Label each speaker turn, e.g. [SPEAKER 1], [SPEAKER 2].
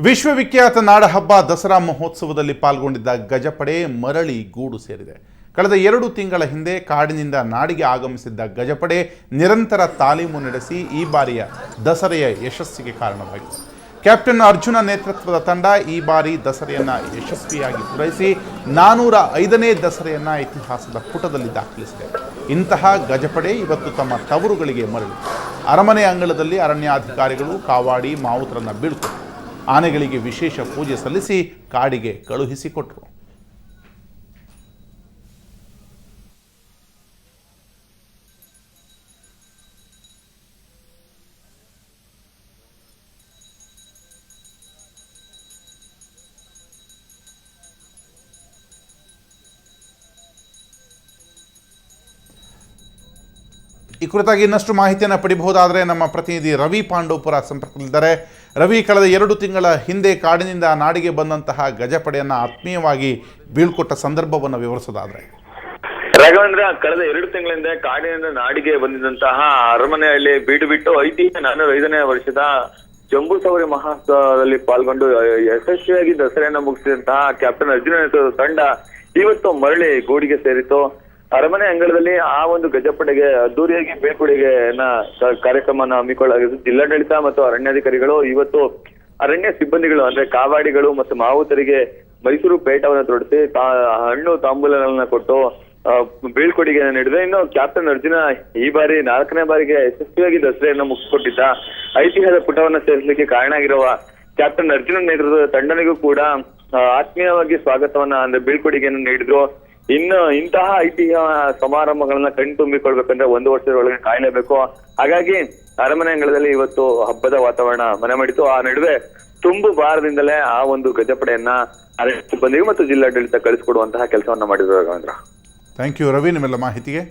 [SPEAKER 1] ವಿಶ್ವವಿಖ್ಯಾತ ನಾಡಹಬ್ಬ ದಸರಾ ಮಹೋತ್ಸವದಲ್ಲಿ ಪಾಲ್ಗೊಂಡಿದ್ದ ಗಜಪಡೆ ಮರಳಿ ಗೂಡು ಸೇರಿದೆ. ಕಳೆದ 2 ತಿಂಗಳ ಹಿಂದೆ ಕಾಡಿನಿಂದ ನಾಡಿಗೆ ಆಗಮಿಸಿದ್ದ ಗಜಪಡೆ ನಿರಂತರ ತಾಲೀಮು ನಡೆಸಿ ಈ ಬಾರಿಯ ದಸರೆಯ ಯಶಸ್ಸಿಗೆ ಕಾರಣವಾಯಿತು. ಕ್ಯಾಪ್ಟನ್ ಅರ್ಜುನ ನೇತೃತ್ವದ ತಂಡ ಈ ಬಾರಿ ದಸರೆಯನ್ನು ಯಶಸ್ವಿಯಾಗಿ ಪೂರೈಸಿ 405ನೇ ದಸರೆಯನ್ನು ಇತಿಹಾಸದ ಪುಟದಲ್ಲಿ ದಾಖಲಿಸಿದೆ. ಇಂತಹ ಗಜಪಡೆ ಇವತ್ತು ತಮ್ಮ ತವರುಗಳಿಗೆ ಮರಳಿ ಅರಮನೆ ಅಂಗಳದಲ್ಲಿ ಅರಣ್ಯಾಧಿಕಾರಿಗಳು ಕಾವಾಡಿ ಮಾವುತರನ್ನು ಬೀಳ್ಕೊಟ್ಟರು. ಆನೆಗಳಿಗೆ ವಿಶೇಷ ಪೂಜೆ ಸಲ್ಲಿಸಿ ಕಾಡಿಗೆ ಕಳುಹಿಸಿಕೊಟ್ಟರು. ಈ ಕುರಿತಾಗಿ ಇನ್ನಷ್ಟು ಮಾಹಿತಿಯನ್ನು ಪಡಿಬಹುದಾದರೆ ನಮ್ಮ ಪ್ರತಿನಿಧಿ ರವಿ ಪಾಂಡವಪುರ ಸಂಪರ್ಕದಲ್ಲಿದ್ದಾರೆ. ರವಿ, ಕಳೆದ 2 ತಿಂಗಳ ಹಿಂದೆ ಕಾಡಿನಿಂದ ನಾಡಿಗೆ ಬಂದಂತಹ ಗಜಪಡೆಯನ್ನು ಆತ್ಮೀಯವಾಗಿ ಬೀಳ್ಕೊಟ್ಟ ಸಂದರ್ಭವನ್ನು ವಿವರಿಸೋದಾದ್ರೆ.
[SPEAKER 2] ರಾಘವೇಂದ್ರ, ಕಳೆದ 2 ತಿಂಗಳಿಂದ ಕಾಡಿನಿಂದ ನಾಡಿಗೆ ಬಂದಿದ್ದಂತಹ ಅರಮನೆಯಲ್ಲಿ ಬೀಡು ಬಿಟ್ಟು ಐತಿಹ್ಯ 405ನೇ ವರ್ಷದ ಜಂಬೂ ಸವಾರಿ ಮಹೋತ್ಸವದಲ್ಲಿ ಪಾಲ್ಗೊಂಡು ಯಶಸ್ವಿಯಾಗಿ ದಸರೆಯನ್ನು ಮುಗಿಸಿದಂತಹ ಕ್ಯಾಪ್ಟನ್ ಅರ್ಜುನ ನೇತೃತ್ವದ ತಂಡ ಇವತ್ತು ಮರಳಿ ಗೂಡಿಗೆ ಸೇರಿತು. ಅರಮನೆ ಅಂಗಳದಲ್ಲಿ ಆ ಒಂದು ಗಜಪಡೆಗೆ ಅದ್ದೂರಿಯಾಗಿ ಬೀಳ್ಕೊಡುಗೆಯನ್ನ ಕಾರ್ಯಕ್ರಮನ ಹಮ್ಮಿಕೊಳ್ಳಲಾಗಿದ್ದು, ಜಿಲ್ಲಾಡಳಿತ ಮತ್ತು ಅರಣ್ಯಾಧಿಕಾರಿಗಳು ಇವತ್ತು ಅರಣ್ಯ ಸಿಬ್ಬಂದಿಗಳು ಅಂದ್ರೆ ಕಾವಾಡಿಗಳು ಮತ್ತು ಮಾವುತರಿಗೆ ಮೈಸೂರು ಪೇಟವನ್ನು ತೊಡಿಸಿ ಹಣ್ಣು ತಾಂಬೂಲಗಳನ್ನ ಕೊಟ್ಟು ಬೀಳ್ಕೊಡುಗೆಯನ್ನು ನೀಡಿದೆ. ಇನ್ನು ಕ್ಯಾಪ್ಟನ್ ಅರ್ಜುನ ಈ ಬಾರಿ 4ನೇ ಬಾರಿಗೆ ಯಶಸ್ವಿಯಾಗಿ ದಸರೆಯನ್ನು ಮುಗಿಸಿಕೊಟ್ಟಿದ್ದ ಐತಿಹ್ಯದ ಪುಟವನ್ನ ಸೇರಿಸಲಿಕ್ಕೆ ಕಾರಣ ಆಗಿರುವ ಕ್ಯಾಪ್ಟನ್ ಅರ್ಜುನ ನೇತೃತ್ವದ ತಂಡನಿಗೂ ಕೂಡ ಆತ್ಮೀಯವಾಗಿ ಸ್ವಾಗತವನ್ನ ಅಂದ್ರೆ ಬೀಳ್ಕೊಡುಗೆಯನ್ನು ನೀಡಿದ್ರು. ಇನ್ನು ಇಂತಹ ಐತಿಹ್ಯ ಸಮಾರಂಭಗಳನ್ನ ಕಣ್ತುಂಬಿಕೊಳ್ಬೇಕಂದ್ರೆ 1 ವರ್ಷದ ಒಳಗೆ ಕಾಯಲೇಬೇಕು. ಹಾಗಾಗಿ ಅರಮನೆ ಅಂಗಳದಲ್ಲಿ ಇವತ್ತು ಹಬ್ಬದ ವಾತಾವರಣ ಮನೆ ಮಾಡಿತು. ಆ ನಡುವೆ ತುಂಬು ಭಾರದಿಂದಲೇ ಆ ಒಂದು ಗಜಪಡೆಯನ್ನ ಅರಣ್ಯ ಸಿಬ್ಬಂದಿಗೆ ಮತ್ತು ಜಿಲ್ಲಾಡಳಿತ ಕಳಿಸಿಕೊಡುವಂತಹ ಕೆಲಸವನ್ನ ಮಾಡಿದ್ರು. ರಾಘವೇಂದ್ರ,
[SPEAKER 1] ಥ್ಯಾಂಕ್ ಯು ರವಿ, ನಿಮ್ಮೆಲ್ಲ ಮಾಹಿತಿಗೆ.